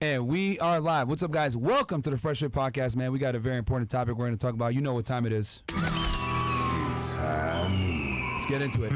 And we are live. What's up, guys? Welcome to the Fresh Fit Podcast, man. We got a very important topic we're going to talk about. You know what time it is. Let's get into it.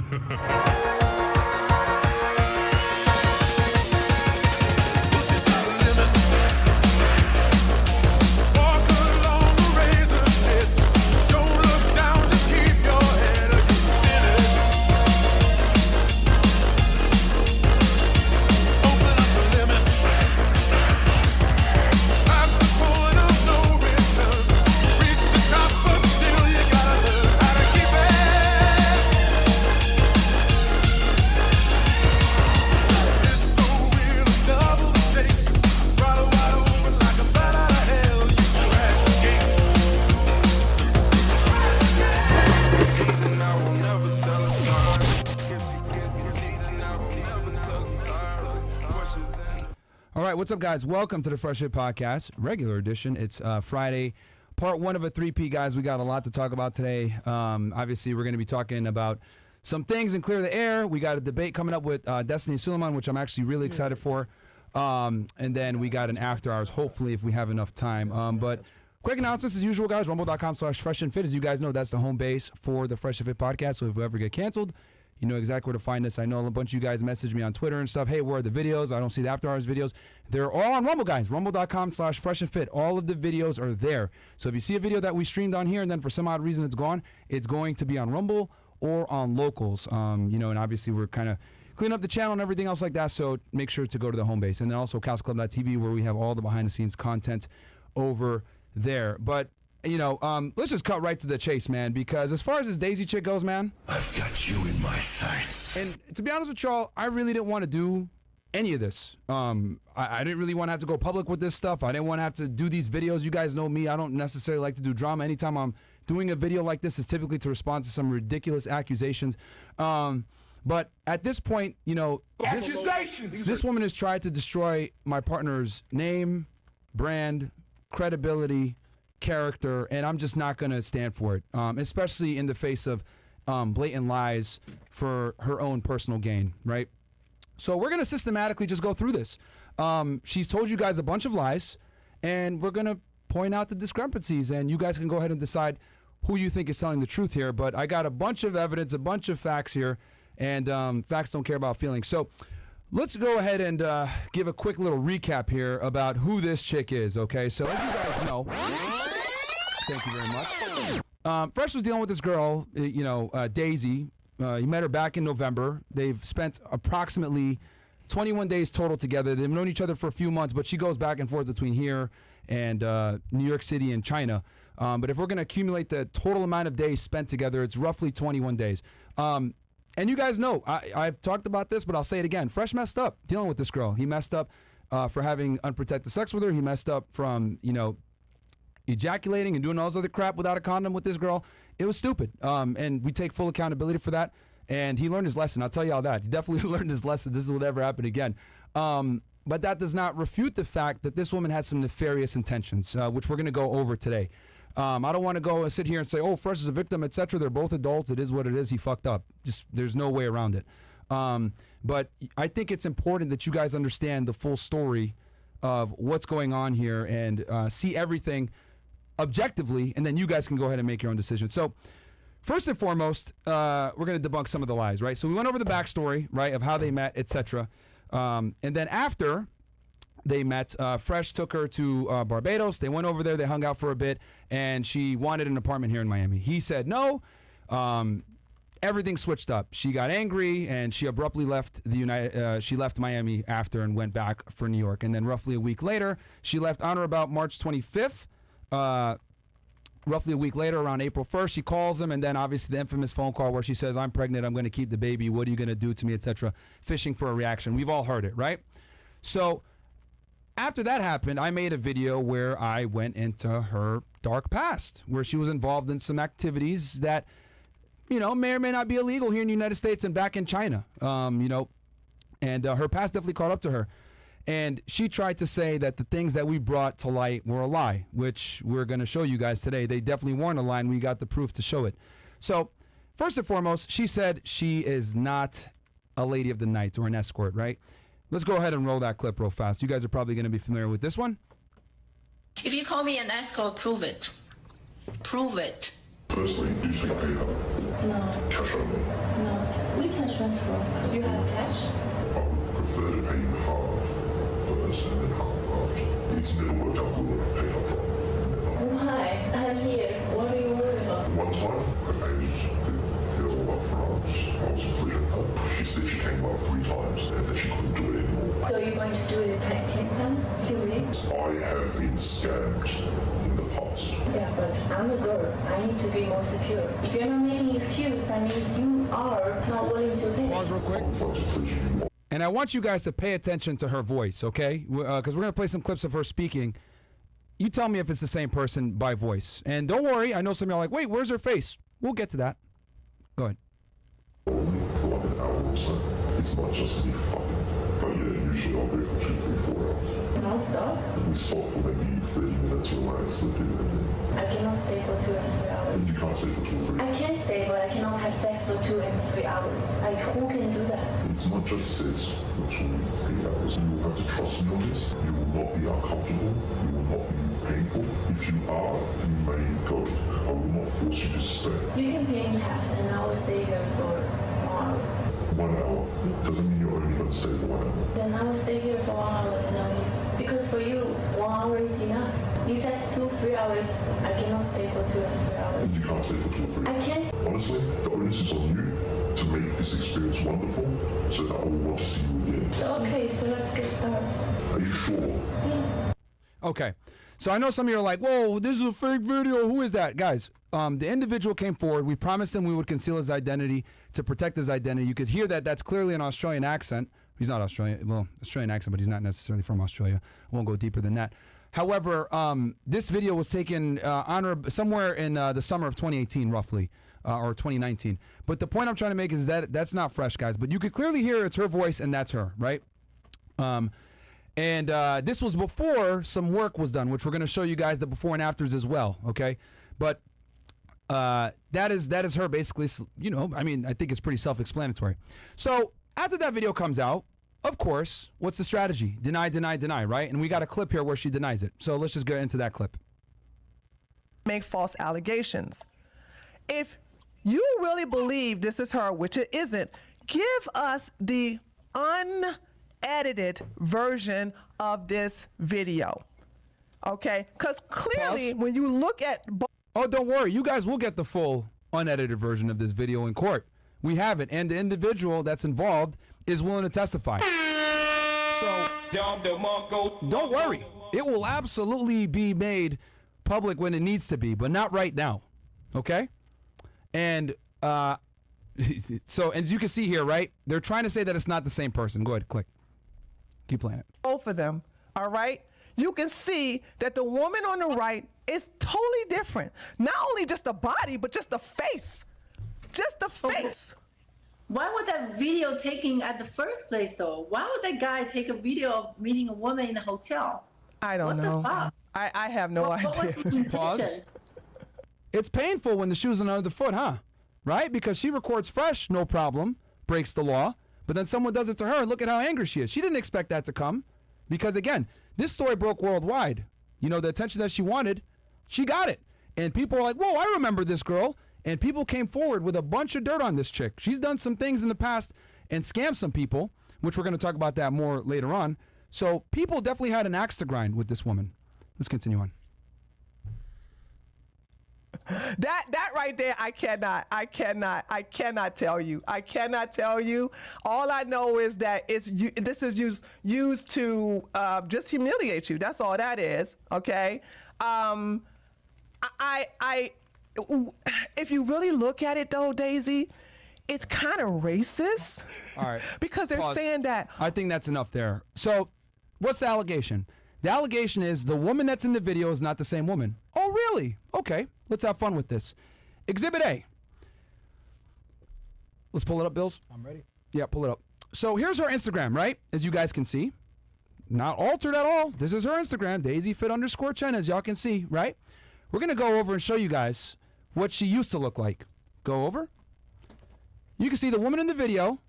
All right, what's up, guys? Welcome to the Fresh Fit Podcast, regular edition. It's Friday, part one of a 3P, guys. We got a lot to talk about today. Obviously, we're going to be talking about some things and clear the air. We got a debate coming up with Destiny Suleiman, which I'm actually really excited for. And then we got an after hours, hopefully, if we have enough time. But quick announcements as usual, guys. Rumble.com/FreshAndFit. As you guys know, that's the home base for the Fresh and Fit Podcast. So if we ever get canceled, you know exactly where to find us. I know a bunch of you guys message me on Twitter and stuff. Hey, where are the videos? I don't see the after hours videos. They're all on Rumble, guys. Rumble.com/FreshAndFit. All of the videos are there. So if you see a video that we streamed on here and then for some odd reason it's gone, it's going to be on Rumble or on Locals. And obviously we're kind of cleaning up the channel and everything else like that. So make sure to go to the home base. And then also CouchClub.tv, where we have all the behind the scenes content over there. But let's just cut right to the chase, man, because as far as this Daisy chick goes, man, I've got you in my sights. And to be honest with y'all, I really didn't want to do any of this. I didn't really want to have to go public with this stuff. I didn't want to have to do these videos. You guys know me. I don't necessarily like to do drama. Anytime I'm doing a video like this, is typically to respond to some ridiculous accusations. But at this point, this woman has tried to destroy my partner's name, brand, credibility, character, and I'm just not going to stand for it, especially in the face of blatant lies for her own personal gain, right? So we're going to systematically just go through this. She's told you guys a bunch of lies, and we're going to point out the discrepancies, and you guys can go ahead and decide who you think is telling the truth here. But I got a bunch of evidence, a bunch of facts here, and facts don't care about feelings. So let's go ahead and give a quick little recap here about who this chick is, okay? So as you guys know, thank you very much. Fresh was dealing with this girl, Daisy. He met her back in November. They've spent approximately 21 days total together. They've known each other for a few months, but she goes back and forth between here and New York City and China. But if we're going to accumulate the total amount of days spent together, it's roughly 21 days. And you guys know, I've talked about this, but I'll say it again. Fresh messed up dealing with this girl. He messed up for having unprotected sex with her. He messed up from, ejaculating and doing all this other crap without a condom with this girl. It was stupid. And we take full accountability for that. And he learned his lesson. I'll tell you all that. He definitely learned his lesson. This will never happen again. But that does not refute the fact that this woman had some nefarious intentions, which we're going to go over today. I don't want to go and sit here and say, oh, Fresh is a victim, etc. They're both adults. It is what it is. He fucked up. Just there's no way around it. But I think it's important that you guys understand the full story of what's going on here and see everything objectively, and then you guys can go ahead and make your own decision. So first and foremost, we're going to debunk some of the lies, right? So we went over the backstory, right, of how they met, etc. And then after they met, Fresh took her to Barbados. They went over there. They hung out for a bit, and she wanted an apartment here in Miami. He said no. Everything switched up. She got angry, and she abruptly left she left Miami after and went back for New York. And then roughly a week later, she left on or about March 25th. Roughly a week later, around April 1st, she calls him, and then obviously the infamous phone call where she says, I'm pregnant, I'm going to keep the baby, what are you going to do to me, etc., fishing for a reaction. We've all heard it, right? So after that happened, I made a video where I went into her dark past, where she was involved in some activities that, may or may not be illegal here in the United States and back in China, and her past definitely caught up to her. And she tried to say that the things that we brought to light were a lie, which we're going to show you guys today. They definitely weren't a lie, and we got the proof to show it. So first and foremost, she said she is not a lady of the night or an escort, right? Let's go ahead and roll that clip real fast. You guys are probably going to be familiar with this one. If you call me an escort, prove it. Prove it. Firstly, did you pay her? No. Cash only. No. Which insurance for? Do you have cash? I would prefer to pay you half first and then half after. It's never worked out good when I paid up front. Why? I'm here. What are you worried about? One time, I paid the girl up front. I was pushing her. She said she came up 3 times and that she couldn't do it anymore. So you're going to do it like 10 times? 2 weeks? I have been scammed in the past. Yeah, but I'm a girl. I need to be more secure. If you're not making excuse, that means you are not willing to pay. Pause real quick. I would like to please you more. And I want you guys to pay attention to her voice, okay? Because we're going to play some clips of her speaking. You tell me if it's the same person by voice. And don't worry, I know some of y'all are like, wait, where's her face? We'll get to that. Go ahead. Only for like an hour or so. It's not just to be fucking. But yeah, usually I'll go for 2, 3, 4 hours. Non-stop? We stop for maybe 30 minutes, relax, sleep in, and then I cannot stay for 2 and 3 hours. you can't stay for 2 or 3. I can stay, but I cannot have sex for 2 and 3 hours. Like, who can do that? It's not just sex for 2, 3 hours. You will have to trust me on this. You will not be uncomfortable. You will not be painful. If you are, you may go. I will not force you to stay. You can pay me half, and I will stay here for 1 hour. 1 hour doesn't mean you're only going to stay for 1 hour. Then I will stay here for 1 hour and I'll leave. Because for you, 1 hour is enough. You said 2, 3 hours. I cannot stay for 2 and 3 hours. You can't stay for 2 or 3 I hours. can't. Honestly, the onus is on you to make this experience wonderful so that I will want to see you again. Okay, so let's get started. Are you sure? Okay. So I know some of you are like, whoa, this is a fake video. Who is that? Guys, the individual came forward. We promised him we would conceal his identity to protect his identity. You could hear that that's clearly an Australian accent. He's not Australian. Well, Australian accent, but he's not necessarily from Australia. I won't go deeper than that. However, this video was taken somewhere in the summer of 2018, roughly, or 2019. But the point I'm trying to make is that that's not fresh, guys. But you could clearly hear it's her voice, and that's her, right? And this was before some work was done, which we're going to show you guys the before and afters as well, okay? But that is her basically, you know, I mean, I think it's pretty self-explanatory. So after that video comes out, of course, what's the strategy? Deny, deny, deny, right? And we got a clip here where she denies it. So let's just get into that clip. Make false allegations. If you really believe this is her, which it isn't, give us the unedited version of this video. Okay? Because clearly, Pause. when you look at Oh, don't worry. You guys will get the full unedited version of this video in court. We have it. And the individual that's involved is willing to testify. So don't worry. It will absolutely be made public when it needs to be, but not right now. Okay? And so as you can see here, right? They're trying to say that it's not the same person. Go ahead, click. Keep playing it. both of them, all right, you can see that the woman on the right is totally different. Not only just the body, but just the face. Just the face. Why would that video taking at the first place though? Why would that guy take a video of meeting a woman in a hotel? I don't What know. the fuck? I have no What was idea. the intention? Pause. It's painful when the shoe's on the other foot, huh? Right? Because she records fresh, no problem, breaks the law. But then someone does it to her. Look at how angry she is. She didn't expect that to come. Because again, this story broke worldwide. You know, the attention that she wanted, she got it. And people are like, whoa, I remember this girl. And people came forward with a bunch of dirt on this chick. She's done some things in the past and scammed some people, which we're going to talk about that more later on. So people definitely had an axe to grind with this woman. Let's continue on. That right there, I cannot tell you. I cannot tell you. All I know is that this is used to just humiliate you. That's all that is. Okay. If you really look at it though, Daisy, it's kind of racist. All right. Because they're Pause. saying that. I think that's enough there. So what's the allegation? The allegation is the woman that's in the video is not the same woman. Oh, really? Okay. Let's have fun with this. Exhibit A. Let's pull it up, Bills. I'm ready. Yeah, pull it up. So here's her Instagram, right? As you guys can see. Not altered at all. This is her Instagram, DaisyFit_Chen, as y'all can see, right? We're going to go over and show you guys what she used to look like. Go over. You can see the woman in the video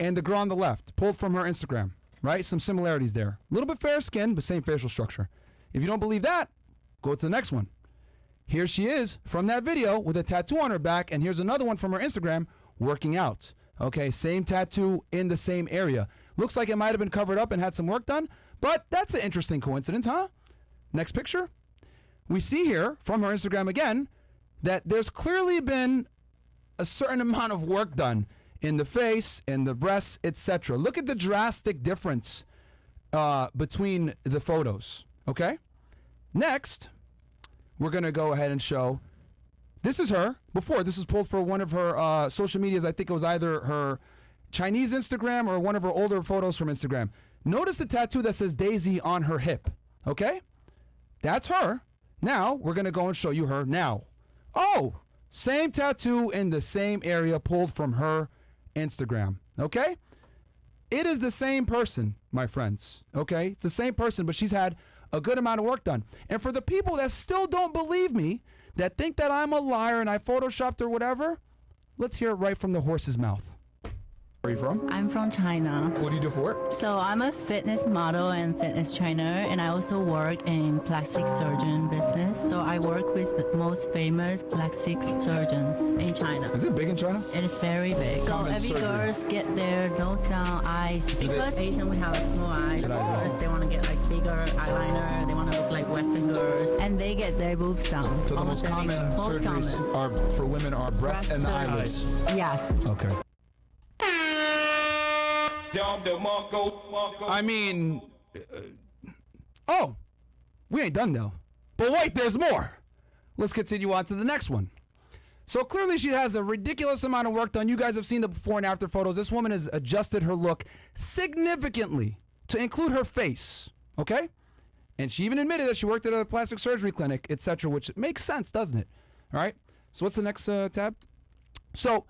and the girl on the left, pulled from her Instagram. right? Some similarities there. A little bit fair skin, but same facial structure. If you don't believe that, go to the next one. Here she is from that video with a tattoo on her back, and here's another one from her Instagram working out. Okay, same tattoo in the same area. Looks like it might have been covered up and had some work done, but that's an interesting coincidence, huh? Next picture. We see here from her Instagram again that there's clearly been a certain amount of work done in the face, in the breasts, etc. Look at the drastic difference between the photos, okay? Next, we're going to go ahead and show, this is her before. This was pulled for one of her social medias. I think it was either her Chinese Instagram or one of her older photos from Instagram. Notice the tattoo that says Daisy on her hip, okay? That's her. Now, we're going to go and show you her now. Oh, same tattoo in the same area pulled from her Instagram, okay? It is the same person, my friends, okay? It's the same person, but she's had a good amount of work done. And for the people that still don't believe me, that think that I'm a liar and I photoshopped or whatever, let's hear it right from the horse's mouth. Where are you from? I'm from China. What do you do for work? So I'm a fitness model and fitness trainer, and I also work in plastic surgeon business. So I work with the most famous plastic surgeons in China. Is it big in China? It is very big. So Common every surgery. girls get their nose down, eyes. Because Asian we have like small eyes. Girls, they want to get like bigger eyeliner. They want to look like Western girls, and they get their boobs down. So the Almost most every common girl. Most surgeries common. are for women are breast and the eyelids. Yes. Okay. I mean, oh, we ain't done though. But wait, there's more. Let's continue on to the next one. So clearly she has a ridiculous amount of work done. You guys have seen the before and after photos. This woman has adjusted her look significantly to include her face, okay? And she even admitted that she worked at a plastic surgery clinic, etc., which makes sense, doesn't it? All right, so what's the next tab? So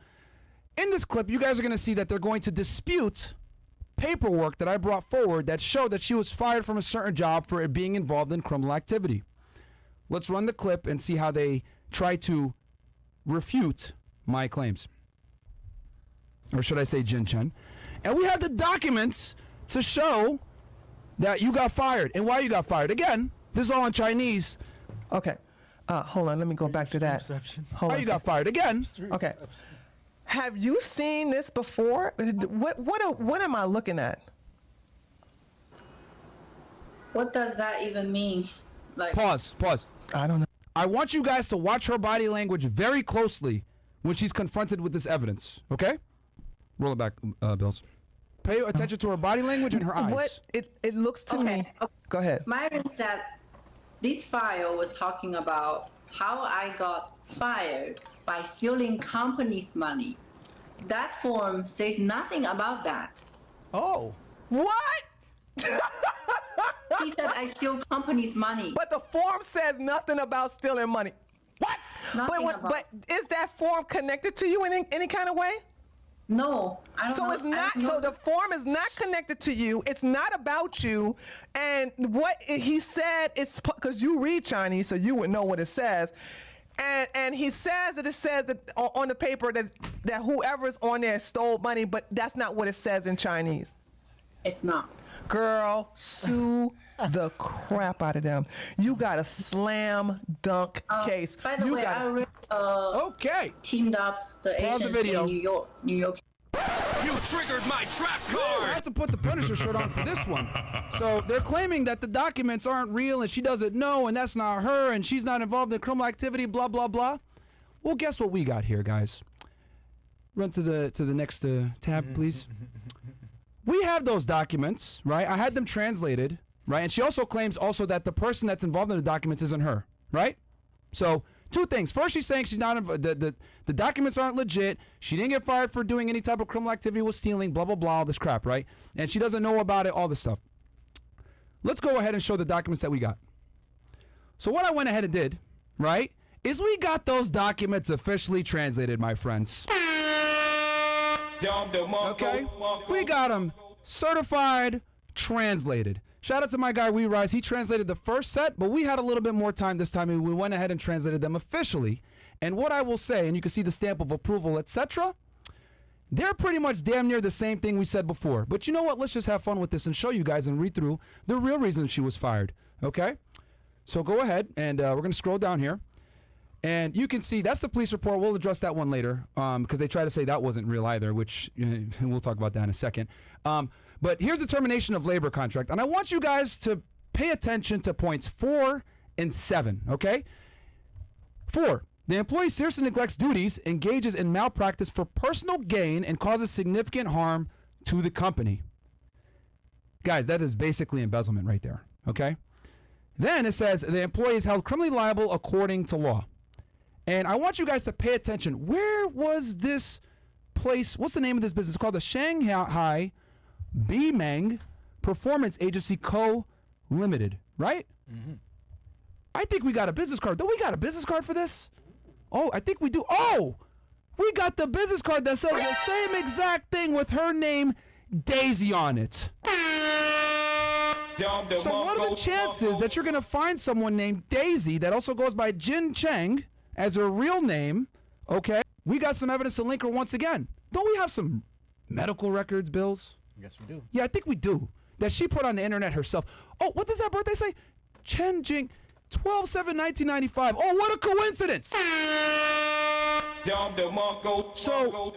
in this clip, you guys are going to see that they're going to dispute paperwork that I brought forward that showed that she was fired from a certain job for it being involved in criminal activity. Let's run the clip and see how they try to refute my claims. Or should I say Chen? And we have the documents to show that you got fired and why you got fired. Again, this is all in Chinese. Okay. Hold on. Let me go back to that. Hold How on you a got fired again? Okay. Have you seen this before? What am I looking at? What does that even mean? Like, Pause. I don't know. I want you guys to watch her body language very closely when she's confronted with this evidence, okay? Roll it back, Bills. Pay attention to her body language and her eyes. What it looks to me. Go ahead. mine is that this file was talking about how I got fired by stealing company's money. That form says nothing about that. Oh. What? He said I steal company's money. But the form says nothing about stealing money. What? Nothing But about- but is that form connected to you in any kind of way? No, I don't So know. it's not. So the form is not connected to you. It's not about you. And what he said is because you read Chinese, so you would know what it says. And he says that it says that on the paper that whoever's on there stole money, but that's not what it says in Chinese. It's not. Girl, sue the crap out of them. You got a slam dunk case. By the You way, got I already Okay. teamed up the Pause the agents video. in New York. You triggered my trap I card! had to put the Punisher shirt on for this one. So they're claiming that the documents aren't real and she doesn't know and that's not her and she's not involved in criminal activity, blah, blah, blah. Well, guess what we got here, guys? Run to the next tab, please. We have those documents, right? I had them translated, right? And she also claims also that the person that's involved in the documents isn't her, right? So two things. First, she's saying she's not the documents aren't legit. She didn't get fired for doing any type of criminal activity with stealing, blah, blah, blah, all this crap, right? And she doesn't know about it, all this stuff. Let's go ahead and show the documents that we got. So what I went ahead and did, right, is we got those documents officially translated, my friends. Okay? We got them certified, translated. Shout out to my guy, We Rise. He translated the first set, but we had a little bit more time this time, and we went ahead and translated them officially. And what I will say, and you can see the stamp of approval, etc., they're pretty much damn near the same thing we said before. But you know what? Let's just have fun with this and show you guys and read through the real reason she was fired. Okay? So go ahead, and we're going to scroll down here. And you can see that's the police report. We'll address that one later because they try to say that wasn't real either, which we'll talk about that in a second. But here's the termination of labor contract. And I want you guys to pay attention to points 4 and 7, okay? 4, the employee seriously neglects duties, engages in malpractice for personal gain, and causes significant harm to the company. Guys, that is basically embezzlement right there, okay? Then it says the employee is held criminally liable according to law. And I want you guys to pay attention. Where was this place? What's the name of this business? It's called the Shanghai Bimeng Performance Agency Co. Limited, right? Mm-hmm. I think we got a business card. Don't we got a business card for this? Oh, I think we do. Oh, we got the business card that says the same exact thing with her name, Daisy, on it. So what are the chances that you're going to find someone named Daisy that also goes by Jin Cheng as her real name, okay? We got some evidence to link her once again. Don't we have some medical records, Bills? Yes, we do. Yeah, I think we do. That she put on the internet herself. Oh, what does that birthday say? Chen Jing, 12/7/1995. Oh, what a coincidence! So,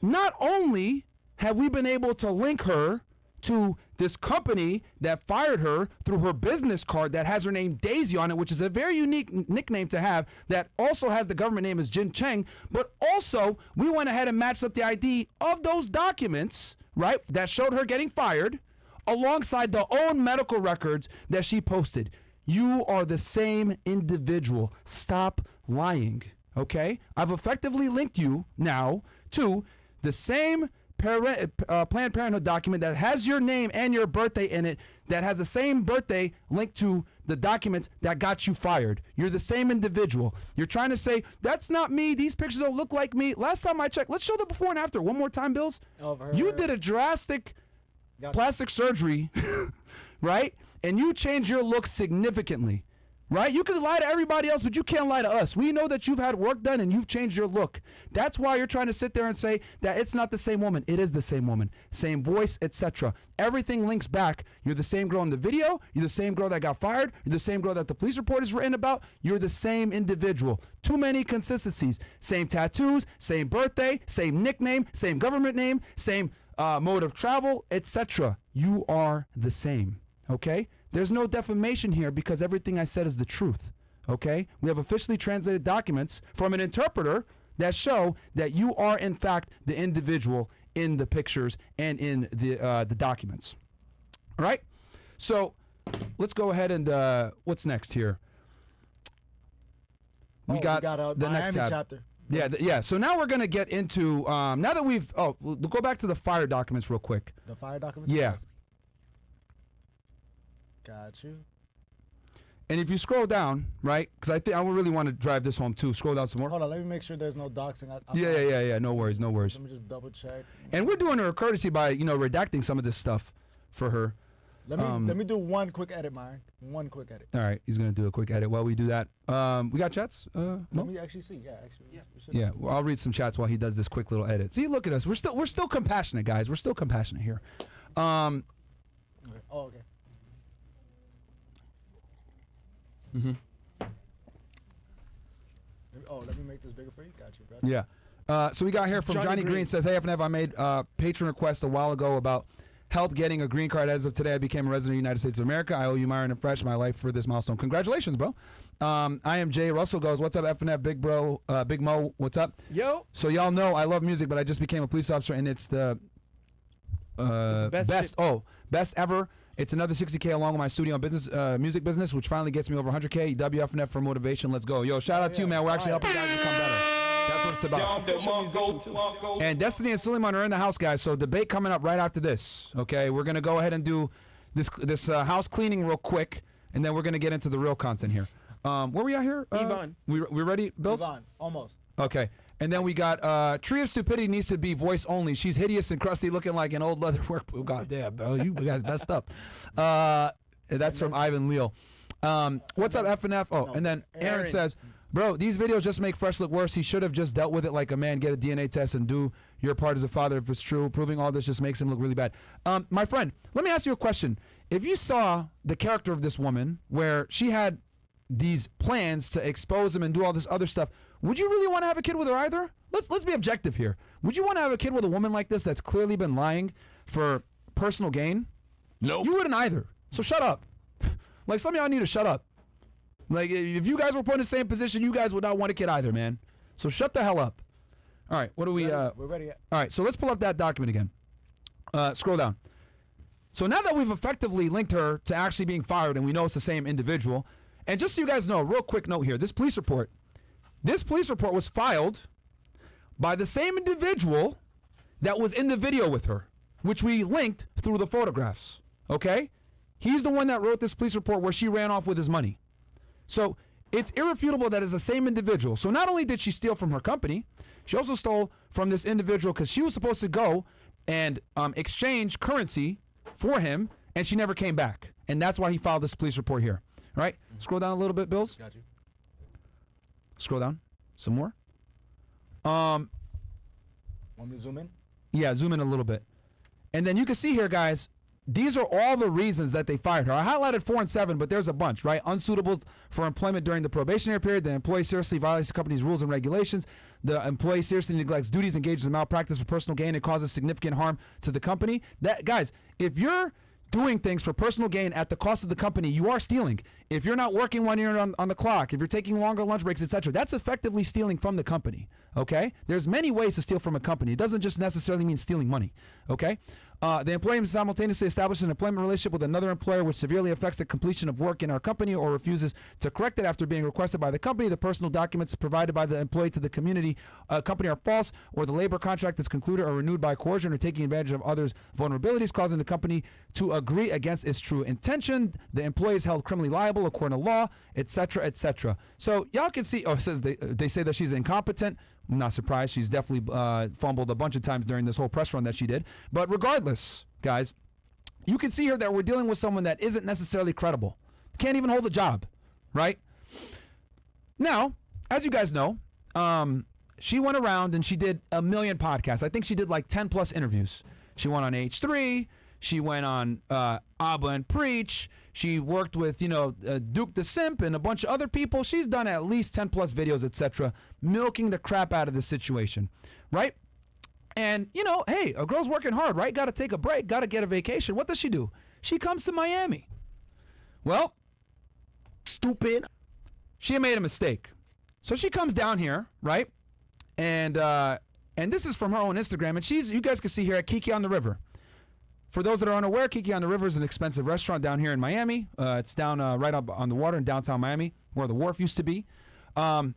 not only have we been able to link her to this company that fired her through her business card that has her name Daisy on it, which is a very unique nickname to have, that also has the government name as Jin Cheng, but also we went ahead and matched up the ID of those documents, right, that showed her getting fired alongside the own medical records that she posted. You are the same individual. Stop lying, okay? I've effectively linked you now to the same Planned Parenthood document that has your name and your birthday in it, that has the same birthday linked to the documents that got you fired. You're the same individual. You're trying to say, that's not me, these pictures don't look like me. Last time I checked, let's show the before and after one more time, Bills. You did a drastic plastic surgery, right? And you changed your look significantly. Right? You can lie to everybody else, but you can't lie to us. We know that you've had work done and you've changed your look. That's why you're trying to sit there and say that it's not the same woman. It is the same woman. Same voice, etc. Everything links back. You're the same girl in the video. You're the same girl that got fired. You're the same girl that the police report is written about. You're the same individual. Too many consistencies. Same tattoos, same birthday, same nickname, same government name, same mode of travel, etc. You are the same. Okay? There's no defamation here because everything I said is the truth, okay? We have officially translated documents from an interpreter that show that you are, in fact, the individual in the pictures and in the documents, all right? So let's go ahead and what's next here? We got the Miami next tab. chapter. Yeah. So now we're gonna get into now that we've we'll go back to the fire documents real quick. The fire documents? Yeah. Got you. And if you scroll down, right? Because I think I really want to drive this home too. Scroll down some more. Hold on, let me make sure there's no doxing. Yeah. No worries. Let me just double check. And we're doing her a courtesy by redacting some of this stuff for her. Let me do one quick edit, Myron. One quick edit. All right, he's gonna do a quick edit while we do that. We got chats. Let me actually see. Yeah. Well, I'll read some chats while he does this quick little edit. See, look at us. We're still compassionate, guys. We're still compassionate here. Oh, okay. Let me make this bigger for you. Got you, brother. Yeah. So we got here from Johnny Green says, "Hey, FNF, I made a patron request a while ago about help getting a green card. As of today, I became a resident of the United States of America. I owe you, Myron and Fresh, my life for this milestone. Congratulations, bro." I am Jay. Russell goes, "What's up, FNF, big bro, Big Mo? What's up?" Yo. So y'all know I love music, but I just became a police officer, and it's the best ever. It's another 60K along with my studio and business, music business, which finally gets me over 100K. WFNF for motivation. Let's go. Yo, shout out to you, man. We're actually helping guys become better. That's what it's about. And Destiny and Suleiman are in the house, guys. So debate coming up right after this. Okay, we're gonna go ahead and do this house cleaning real quick, and then we're gonna get into the real content here. Where we at here? Yvonne. We ready, Bills? Yvonne, almost. Okay. And then we got Tree of Stupidity needs to be voice only. She's hideous and crusty, looking like an old leather work. Oh, God damn, bro, you guys messed up. That's from Ivan Leal. What's up, FNF? Oh, and then Aaron says, Bro, these videos just make Fresh look worse. He should have just dealt with it like a man, get a DNA test and do your part as a father if it's true. Proving all this just makes him look really bad. My friend, let me ask you a question. If you saw the character of this woman where she had these plans to expose him and do all this other stuff, would you really want to have a kid with her either? Let's be objective here. Would you want to have a kid with a woman like this that's clearly been lying for personal gain? Nope. You wouldn't either. So shut up. Like, some of y'all need to shut up. Like, if you guys were put in the same position, you guys would not want a kid either, man. So shut the hell up. All right, what do we... We're ready. All right, so let's pull up that document again. Scroll down. So now that we've effectively linked her to actually being fired and we know it's the same individual, and just so you guys know, real quick note here, this police report was filed by the same individual that was in the video with her, which we linked through the photographs, okay? He's the one that wrote this police report where she ran off with his money. So it's irrefutable that it's the same individual. So not only did she steal from her company, she also stole from this individual because she was supposed to go and exchange currency for him, and she never came back. And that's why he filed this police report here. All right? Scroll down a little bit, Bills. Got you. Scroll down. Some more. Want me to zoom in? Yeah, zoom in a little bit. And then you can see here, guys, these are all the reasons that they fired her. I highlighted 4 and 7, but there's a bunch, right? Unsuitable for employment during the probationary period. The employee seriously violates the company's rules and regulations. The employee seriously neglects duties, engages in malpractice for personal gain, and causes significant harm to the company. That, guys, if you're doing things for personal gain at the cost of the company, you are stealing. If you're not working when you're on the clock, if you're taking longer lunch breaks, etc., that's effectively stealing from the company, okay? There's many ways to steal from a company. It doesn't just necessarily mean stealing money, okay? The employee simultaneously establishes an employment relationship with another employer which severely affects the completion of work in our company or refuses to correct it after being requested by the company. The personal documents provided by the employee to the company are false, or the labor contract is concluded or renewed by coercion or taking advantage of others' vulnerabilities, causing the company to agree against its true intention. The employee is held criminally liable according to law, etc., etc. So y'all can see, it says they say that she's incompetent. I'm not surprised. She's definitely fumbled a bunch of times during this whole press run that she did. But regardless, guys, you can see here that we're dealing with someone that isn't necessarily credible. Can't even hold a job, right? Now, as you guys know, she went around and she did a million podcasts. I think she did like 10 plus interviews. She went on H3. She went on Abba and Preach. She worked with, Duke the Simp and a bunch of other people. She's done at least 10 plus videos, etc., milking the crap out of the situation, right? And, hey, a girl's working hard, right? Got to take a break, got to get a vacation. What does she do? She comes to Miami. Well, stupid. She made a mistake. So she comes down here, right? And this is from her own Instagram. And you guys can see here at Kiki on the River. For those that are unaware, Kiki on the River is an expensive restaurant down here in Miami. It's down right up on the water in downtown Miami, where the wharf used to be. I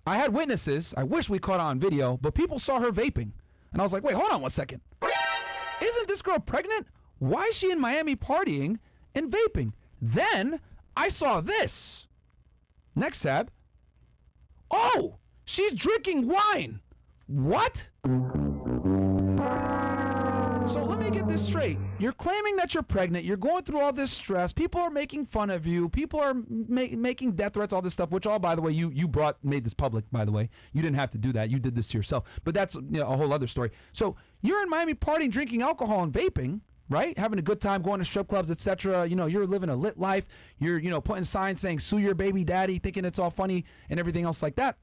had witnesses. I wish we caught it on video, but people saw her vaping. And I was like, wait, hold on 1 second. Isn't this girl pregnant? Why is she in Miami partying and vaping? Then I saw this. Next tab. Oh, she's drinking wine. What? So let me get this straight. You're claiming that you're pregnant. You're going through all this stress. People are making fun of you. People are making death threats, all this stuff, which all, by the way, you made this public, by the way. You didn't have to do that. You did this to yourself. But that's a whole other story. So you're in Miami partying, drinking alcohol and vaping, right? Having a good time, going to strip clubs, etc. You're living a lit life. You're, putting signs saying, sue your baby daddy, thinking it's all funny and everything else like that.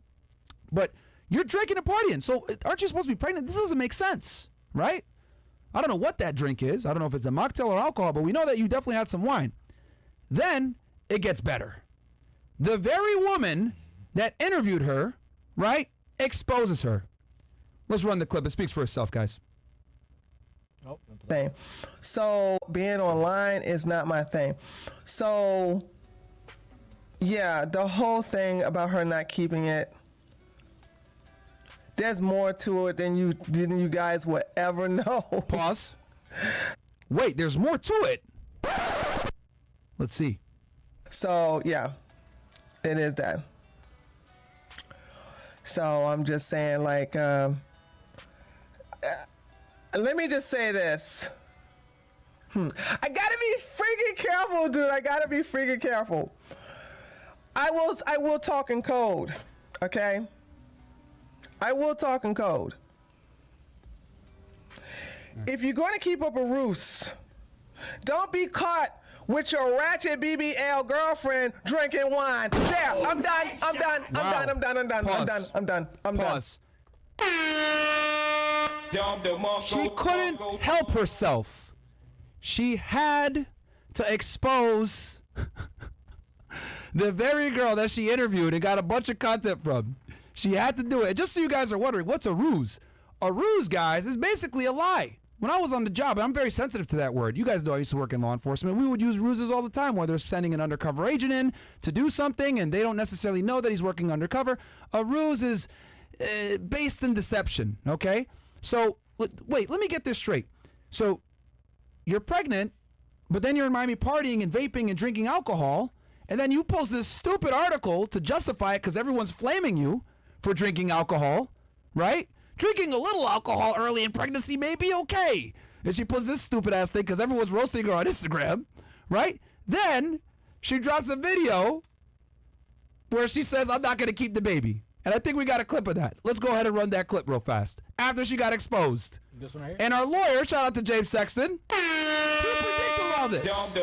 But you're drinking and partying. So aren't you supposed to be pregnant? This doesn't make sense, right? I don't know what that drink is. I don't know if it's a mocktail or alcohol, but we know that you definitely had some wine. Then it gets better. The very woman that interviewed her, right, exposes her. Let's run the clip. It speaks for itself, guys. Thing. So being online is not my thing. So yeah, the whole thing about her not keeping it, there's more to it than you guys would ever know. Pause. Wait, there's more to it. Let's see. So yeah, it is that. So I'm just saying, like, let me just say this. I gotta be freaking careful, dude. I gotta be freaking careful. I will talk in code, okay? I will talk in code. If you're going to keep up a ruse, don't be caught with your ratchet BBL girlfriend drinking wine. There, I'm done. Pause. She couldn't help herself. She had to expose the very girl that she interviewed and got a bunch of content from. She had to do it. Just so you guys are wondering, what's a ruse? A ruse, guys, is basically a lie. When I was on the job, and I'm very sensitive to that word. You guys know I used to work in law enforcement. We would use ruses all the time, whether it's sending an undercover agent in to do something and they don't necessarily know that he's working undercover. A ruse is based in deception, okay? So, wait, let me get this straight. So, you're pregnant, but then you're in Miami partying and vaping and drinking alcohol, and then you post this stupid article to justify it because everyone's flaming you for drinking alcohol, right? Drinking a little alcohol early in pregnancy may be okay. And she puts this stupid ass thing because everyone's roasting her on Instagram, right? Then she drops a video where she says, I'm not going to keep the baby. And I think we got a clip of that. Let's go ahead and run that clip real fast. After she got exposed. This one right here? And our lawyer, shout out to James Sexton, he predicted all this.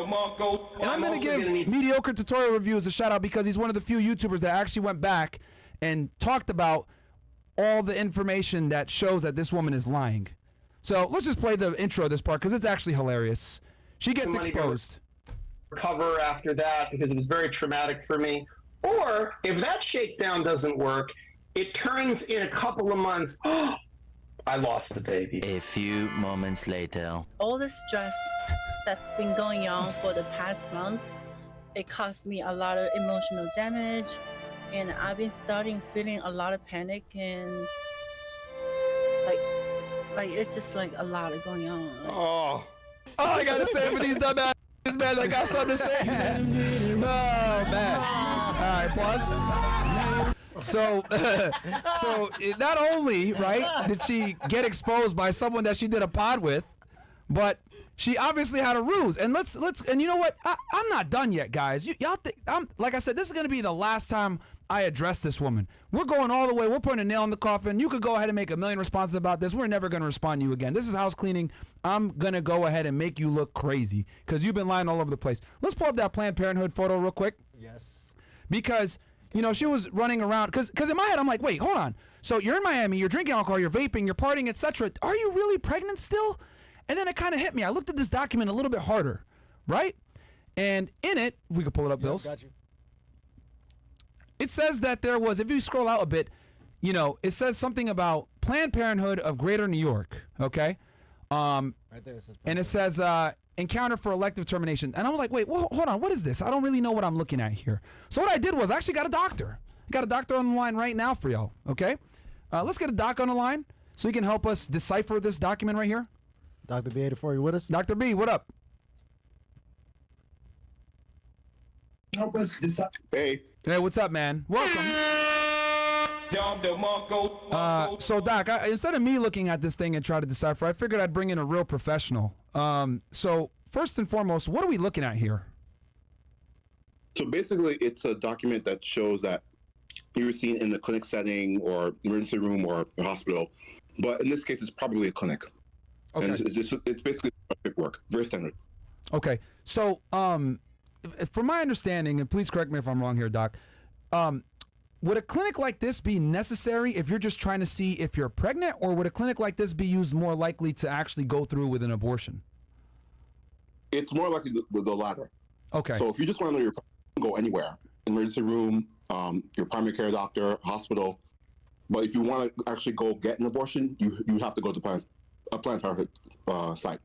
And I'm going to give Mediocre Tutorial Reviews a shout out because he's one of the few YouTubers that actually went back and talked about all the information that shows that this woman is lying. So let's just play the intro of this part because it's actually hilarious. She gets exposed. Recover after that because it was very traumatic for me. Or if that shakedown doesn't work, it turns in a couple of months. I lost the baby. A few moments later. All the stress that's been going on for the past month, it caused me a lot of emotional damage. And I've been feeling a lot of panic and like it's just like a lot of going on. Oh, I gotta say for these dumbass man, I got something to say. Oh man. All right, pause. So not only right did she get exposed by someone that she did a pod with, but she obviously had a ruse. And let's and you know what? I'm not done yet, guys. Y'all think like I said, this is gonna be the last time I address this woman. We're going all the way. We're putting a nail in the coffin. You could go ahead and make a million responses about this. We're never going to respond to you again. This is house cleaning. I'm going to go ahead and make you look crazy because you've been lying all over the place. Let's pull up that Planned Parenthood photo real quick. Yes. Because, you know, she was running around. Because in my head, I'm like, wait, hold on. So you're in Miami. You're drinking alcohol. You're vaping. You're partying, etc. Are you really pregnant still? And then it kind of hit me. I looked at this document a little bit harder, right? And in it, if we could pull it up, Bills. Got you. It says that there was, if you scroll out a bit, you know, it says something about Planned Parenthood of Greater New York, okay? Right there it says. And it says encounter for elective termination. And I was like, wait, well, hold on, what is this? I don't really know what I'm looking at here. So what I did was I actually got a doctor. I got a doctor on the line right now for y'all, okay? Let's get a doc on the line so he can help us decipher this document right here. Dr.B 84, you with us? Dr. B, what up? Help us decide. Hey, what's up, man? Welcome. So, Doc, instead of me looking at this thing and try to decipher, I figured I'd bring in a real professional. So, first and foremost, what are we looking at here? So basically, it's a document that shows that you were seen in the clinic setting or emergency room or a hospital. But in this case, it's probably a clinic. Okay. And it's basically paperwork, very standard. Okay. So, from my understanding, and please correct me if I'm wrong here, Doc, would a clinic like this be necessary if you're just trying to see if you're pregnant, or would a clinic like this be used more likely to actually go through with an abortion? It's more likely the latter. Okay. So if you just want to know, you can go anywhere, emergency room, your primary care doctor, hospital. But if you want to actually go get an abortion, you have to go to a Planned Parenthood site.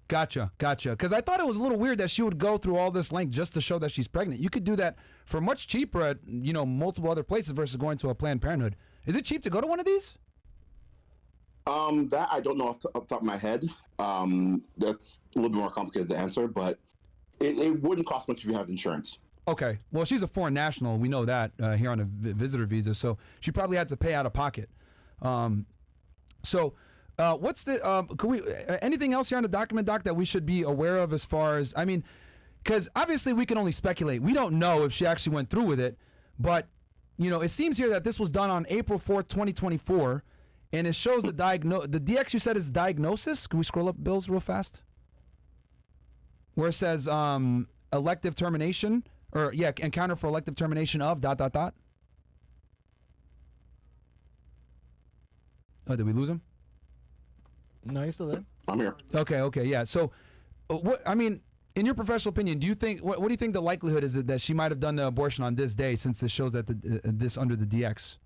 Gotcha. Because I thought it was a little weird that she would go through all this length just to show that she's pregnant. You could do that for much cheaper at, you know, multiple other places versus going to a Planned Parenthood. Is it cheap to go to one of these? That I don't know off the top of my head. That's a little bit more complicated to answer, but it wouldn't cost much if you have insurance. Okay. Well, she's a foreign national. We know that here on a visitor visa, so she probably had to pay out of pocket. What's the can we anything else here on the document, Doc, that we should be aware of as far as, I mean, because obviously we can only speculate. We don't know if she actually went through with it. But, you know, it seems here that this was done on April 4th, 2024, and it shows the DX you said is diagnosis. Can we scroll up, Bills, real fast? Where it says elective termination, or yeah, encounter for elective termination of ... Oh, did we lose him? No, he's still there. I'm here. Okay, yeah. So, what I mean, in your professional opinion, do you think what do you think the likelihood is that she might have done the abortion on this day, since it shows that this under the DX?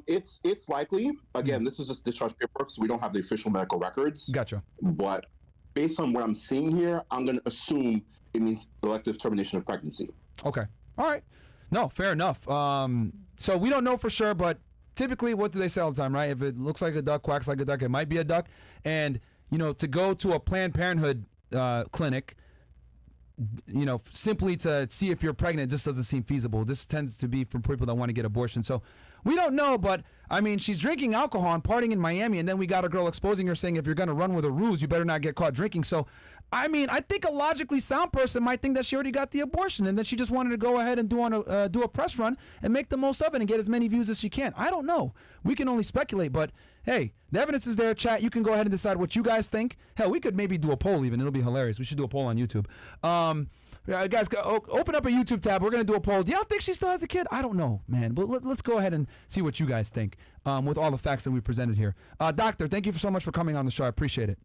It's likely. Again, this is just discharge paperwork, so we don't have the official medical records. Gotcha. But based on what I'm seeing here, I'm going to assume it means elective termination of pregnancy. Okay. All right. No, fair enough. So we don't know for sure, but typically, what do they say all the time, right? If it looks like a duck, quacks like a duck, it might be a duck. And, you know, to go to a Planned Parenthood clinic, you know, simply to see if you're pregnant just doesn't seem feasible. This tends to be for people that want to get abortion. So we don't know, but I mean, she's drinking alcohol and partying in Miami, and then we got a girl exposing her saying, if you're going to run with a ruse, you better not get caught drinking. So, I mean, I think a logically sound person might think that she already got the abortion and then she just wanted to go ahead and do a press run and make the most of it and get as many views as she can. I don't know. We can only speculate, but hey, the evidence is there, chat. You can go ahead and decide what you guys think. Hell, we could maybe do a poll even. It'll be hilarious. We should do a poll on YouTube. Guys, open up a YouTube tab. We're going to do a poll. Do y'all think she still has a kid? I don't know, man. But let's go ahead and see what you guys think with all the facts that we presented here. Doctor, thank you so much for coming on the show. I appreciate it.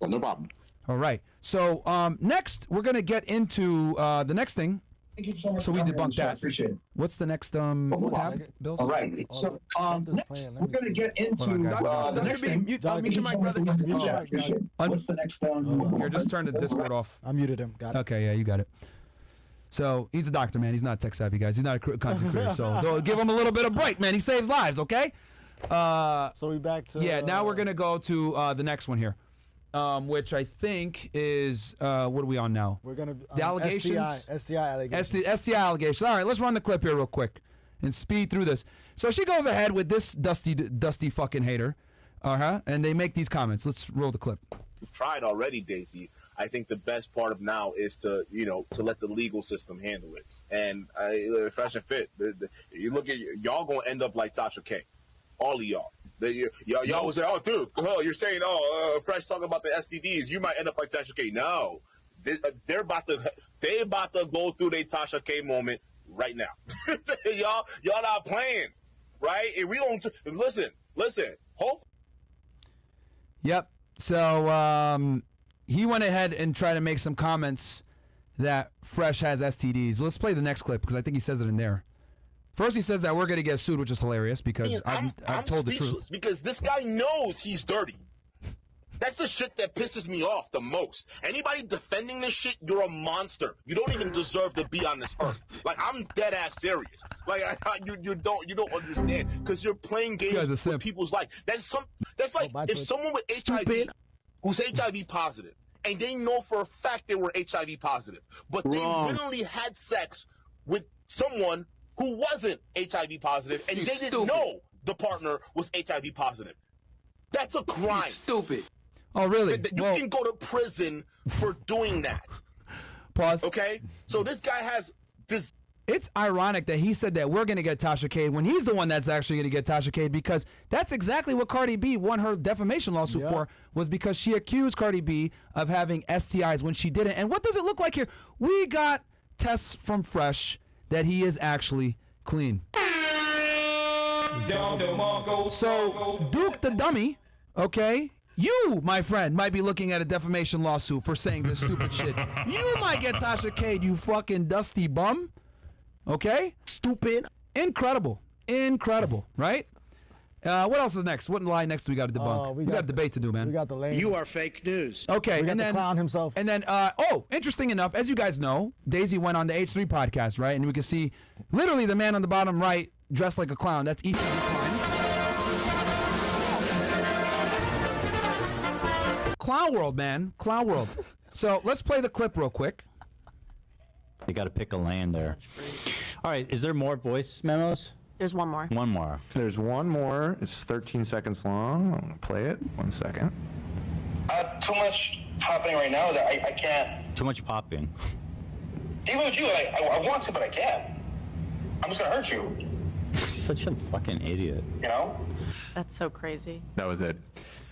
Well, no problem. All right. So next, we're going to get into the next thing. Thank you so much. So we debunked that. Appreciate it. What's the next tab, Bills? All right. So next, we're going to get into the next thing. Mute your mic, brother. What's the next Here, just turn the Discord off. I muted him. Got it. Okay, yeah, you got it. So he's a doctor, man. He's not tech savvy, guys. He's not a content creator. So give him a little bit of break, man. He saves lives, okay? So we back to... Yeah, now we're going to go to the next one here. Which I think is what are we on now? We're gonna the allegations. STI allegations. STI allegations. All right, let's run the clip here real quick and speed through this. So she goes ahead with this dusty fucking hater, and they make these comments. Let's roll the clip. We've tried already, Daisy. I think the best part of now is to let the legal system handle it. And Fresh and Fit, you look at y'all gonna end up like Tasha K, all of y'all. Y'all will say, oh, dude, you're saying, Fresh talking about the STDs. You might end up like Tasha K. No, they're about to go through their Tasha K moment right now. y'all not playing, right? And we don't listen. Hopefully. Yep. So he went ahead and tried to make some comments that Fresh has STDs. Let's play the next clip because I think he says it in there. First, he says that we're going to get sued, which is hilarious because I've told the truth. Because this guy knows he's dirty. That's the shit that pisses me off the most. Anybody defending this shit, you're a monster. You don't even deserve to be on this earth. Like, I'm dead ass serious. Like, you don't understand because you're playing games with people's life. That's like if someone with HIV who's HIV positive and they know for a fact they were HIV positive, but they willingly had sex with someone who wasn't HIV positive, and they didn't know the partner was HIV positive. That's a crime. Stupid. Oh, really? You can go to prison for doing that. Pause. Okay? So this guy has this. It's ironic that he said that we're going to get Tasha K when he's the one that's actually going to get Tasha K, because that's exactly what Cardi B won her defamation lawsuit for, was because she accused Cardi B of having STIs when she didn't. And what does it look like here? We got tests from Fresh that he is actually clean. So Duke the dummy, okay, you, my friend, might be looking at a defamation lawsuit for saying this stupid shit. You might get Tasha K, you fucking dusty bum. Okay? Stupid. Incredible, right? What else is next? What lie next we got to debunk? We got a debate to do, man. We got the lane. You are fake news. Okay, we got the clown himself. And then, interesting enough, as you guys know, Daisy went on the H3 podcast, right? And we can see literally the man on the bottom right dressed like a clown. That's Ethan Klein. Clown World, man. Clown World. So let's play the clip real quick. You got to pick a lane there. All right, is there more voice memos? There's one more. One more. There's one more. It's 13 seconds long. I'm going to play it. 1 second. Too much happening right now that I can't. Too much popping. Even with you, I want to, but I can't. I'm just gonna hurt you. Such a fucking idiot. You know? That's so crazy. That was it.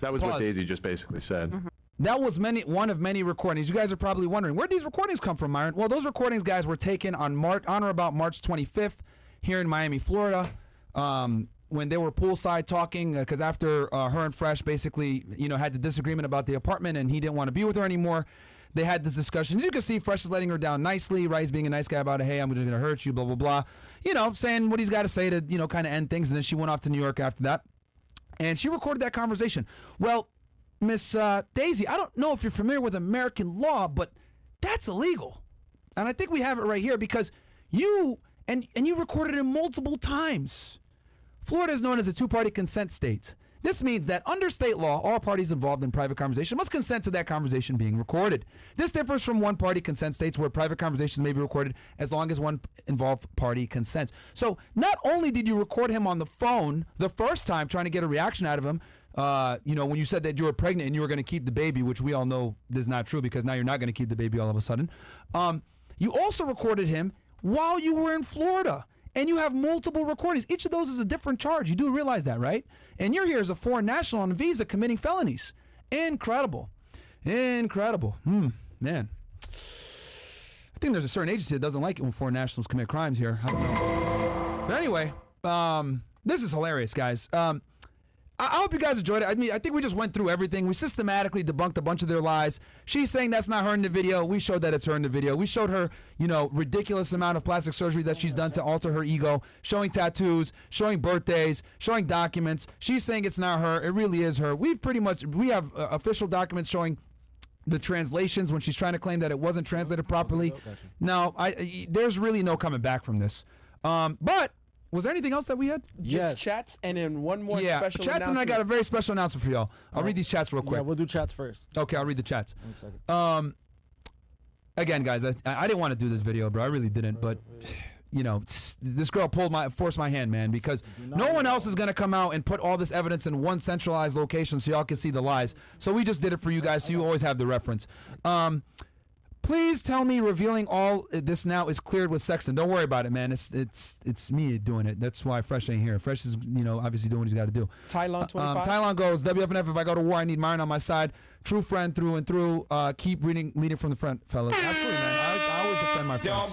That was Pause. what Daisy just basically said. That was one of many recordings. You guys are probably wondering, where'd these recordings come from, Myron? Well, those recordings, guys, were taken on or about March 25th here in Miami, Florida, when they were poolside talking, because after her and Fresh basically, had the disagreement about the apartment and he didn't want to be with her anymore, they had this discussion. As you can see, Fresh is letting her down nicely, right? He's being a nice guy about it. Hey, I'm going to hurt you, blah, blah, blah. Saying what he's got to say to, kind of end things. And then she went off to New York after that. And she recorded that conversation. Well, Miss Daisy, I don't know if you're familiar with American law, but that's illegal. And I think we have it right here because you recorded it multiple times. Florida is known as a two-party consent state. This means that under state law, all parties involved in private conversation must consent to that conversation being recorded. This differs from one-party consent states where private conversations may be recorded as long as one involved party consents. So not only did you record him on the phone the first time trying to get a reaction out of him, when you said that you were pregnant and you were going to keep the baby, which we all know is not true because now you're not going to keep the baby all of a sudden. You also recorded him while you were in Florida. And you have multiple recordings. Each of those is a different charge. You do realize that, right? And you're here as a foreign national on a visa committing felonies. Incredible. Incredible. Man. I think there's a certain agency that doesn't like it when foreign nationals commit crimes here. I don't know. But anyway, this is hilarious, guys. I hope you guys enjoyed it. I mean, I think we just went through everything. We systematically debunked a bunch of their lies. She's saying that's not her in the video. We showed that it's her in the video. We showed her, ridiculous amount of plastic surgery that she's done to alter her ego, showing tattoos, showing birthdays, showing documents. She's saying it's not her. It really is her. We have official documents showing the translations when she's trying to claim that it wasn't translated properly. No, there's really no coming back from this. But was there anything else that we had? Just chats and then one more special chats, announcement. and I got a very special announcement for y'all. I'll read these chats real quick. Yeah, we'll do chats first. Okay, I'll read the chats. 1 second. Again, guys, I didn't want to do this video, bro. I really didn't, but this girl forced my hand, man, because no one else is gonna come out and put all this evidence in one centralized location so y'all can see the lies. So we just did it for you guys, so you always have the reference. Please tell me revealing all this now is cleared with Sexton. Don't worry about it, man. It's me doing it. That's why Fresh ain't here. Fresh is, obviously doing what he's got to do. Tylon 25. Tylon goes, WFNF, if I go to war, I need Myron on my side. True friend through and through. Keep leading from the front, fellas. Absolutely, man. I always defend my friends.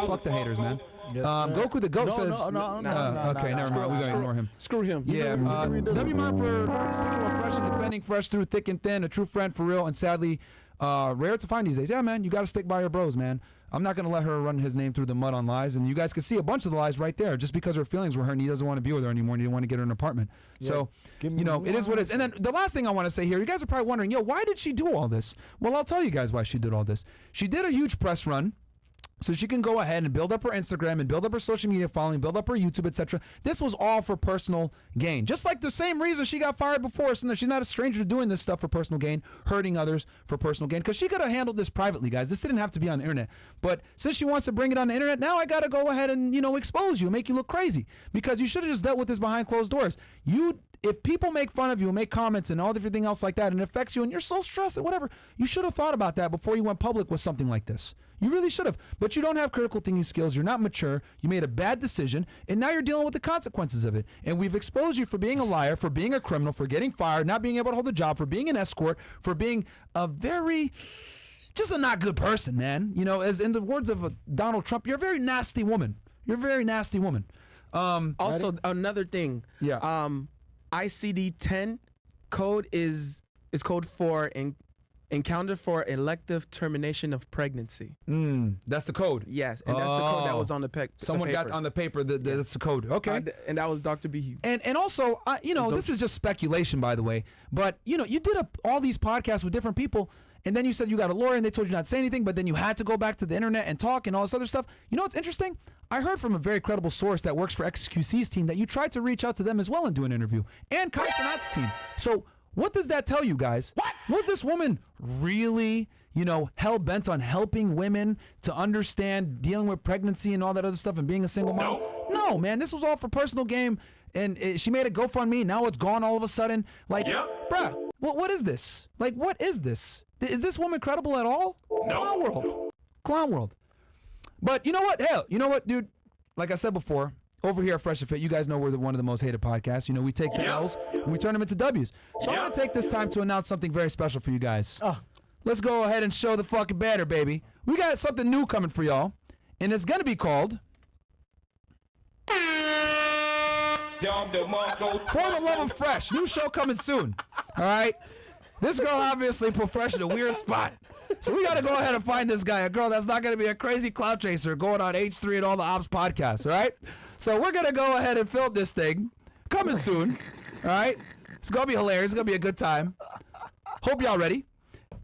Fuck the haters, man. Yes, Goku the Goat says... No. Okay, never mind. We're going to ignore him. Screw him. Yeah. W Myron for sticking with Fresh and defending Fresh through thick and thin. A true friend for real, and sadly... rare to find these days. Yeah, man, you got to stick by your bros, man. I'm not going to let her run his name through the mud on lies, and you guys can see a bunch of the lies right there. Just because her feelings were hurt and he doesn't want to be with her anymore and he didn't want to get her an apartment. Yeah. So, it is what it is. And then the last thing I want to say here, you guys are probably wondering, why did she do all this? Well, I'll tell you guys why she did all this. She did a huge press run so she can go ahead and build up her Instagram and build up her social media following, build up her YouTube, etc. This was all for personal gain. Just like the same reason she got fired before. So she's not a stranger to doing this stuff for personal gain, hurting others for personal gain. Because she could have handled this privately, guys. This didn't have to be on the internet. But since she wants to bring it on the internet, now I got to go ahead and, expose you, make you look crazy. Because you should have just dealt with this behind closed doors. If people make fun of you and make comments and all everything else like that and it affects you and you're so stressed and whatever, you should have thought about that before you went public with something like this. You really should have. But you don't have critical thinking skills. You're not mature. You made a bad decision, and now you're dealing with the consequences of it. And we've exposed you for being a liar, for being a criminal, for getting fired, not being able to hold a job, for being an escort, for being just a not good person, man. As in the words of Donald Trump, you're a very nasty woman. You're a very nasty woman. Also, another thing. Yeah. ICD-10 code is code for encounter for elective termination of pregnancy. That's the code. Yes, and that's the code that was on the paper. Someone got on the paper. That's the code. Okay. And that was Dr.B. And also, this is just speculation, by the way. But you did all these podcasts with different people, and then you said you got a lawyer, and they told you not to say anything. But then you had to go back to the internet and talk and all this other stuff. You know what's interesting? I heard from a very credible source that works for XQC's team that you tried to reach out to them as well and do an interview, and Kai Cenat's team. So what does that tell you guys? What? Was this woman really, hell-bent on helping women to understand dealing with pregnancy and all that other stuff and being a single mom? No, man. This was all for personal gain, and she made a GoFundMe. Now it's gone all of a sudden. Bruh, what is this? What is this? Is this woman credible at all? No. Clown world. But you know what? Hell, you know what, dude? Like I said before, over here at Fresh and Fit, you guys know we're one of the most hated podcasts. You know, we take the L's and we turn them into W's. So I'm going to take this time to announce something very special for you guys. Let's go ahead and show the fucking banner, baby. We got something new coming for y'all, and it's going to be called For the Love of Fresh. New show coming soon. All right? This girl obviously put Fresh in a weird spot. So we got to go ahead and find this guy, a girl that's not going to be a crazy clout chaser going on H3 and all the Ops podcasts, all right? So we're going to go ahead and film this thing. Coming soon, all right? It's going to be hilarious. It's going to be a good time. Hope y'all ready.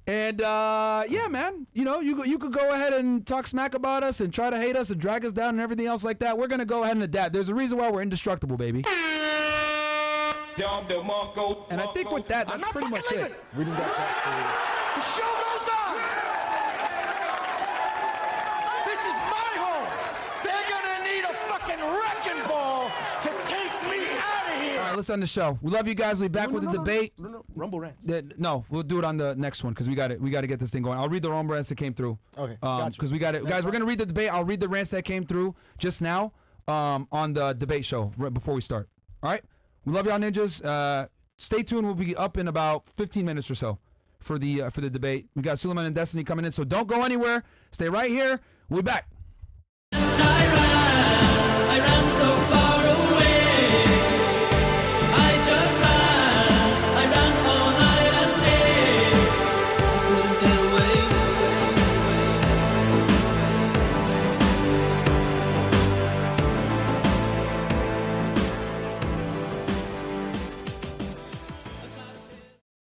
And, yeah, man, you know, you could go ahead and talk smack about us and try to hate us and drag us down and everything else like that. We're going to go ahead and adapt. There's a reason why we're indestructible, baby. And I think with that, that's pretty much it. We just got caught. The show goes on! This is my home! They're gonna need a fucking wrecking ball to take me out of here! All right, let's end the show. We love you guys. We'll be back with the debate. No, Rumble rants. No, we'll do it on the next one because we got to get this thing going. I'll read the Rumble rants that came through. Okay, because we got it. Guys, we're going to read the debate. I'll read the rants that came through just now on the debate show right before we start. All right? We love y'all, ninjas. Stay tuned. We'll be up in about 15 minutes or so for the debate. We got Suleiman and Destiny coming in, so don't go anywhere. Stay right here. We'll be back.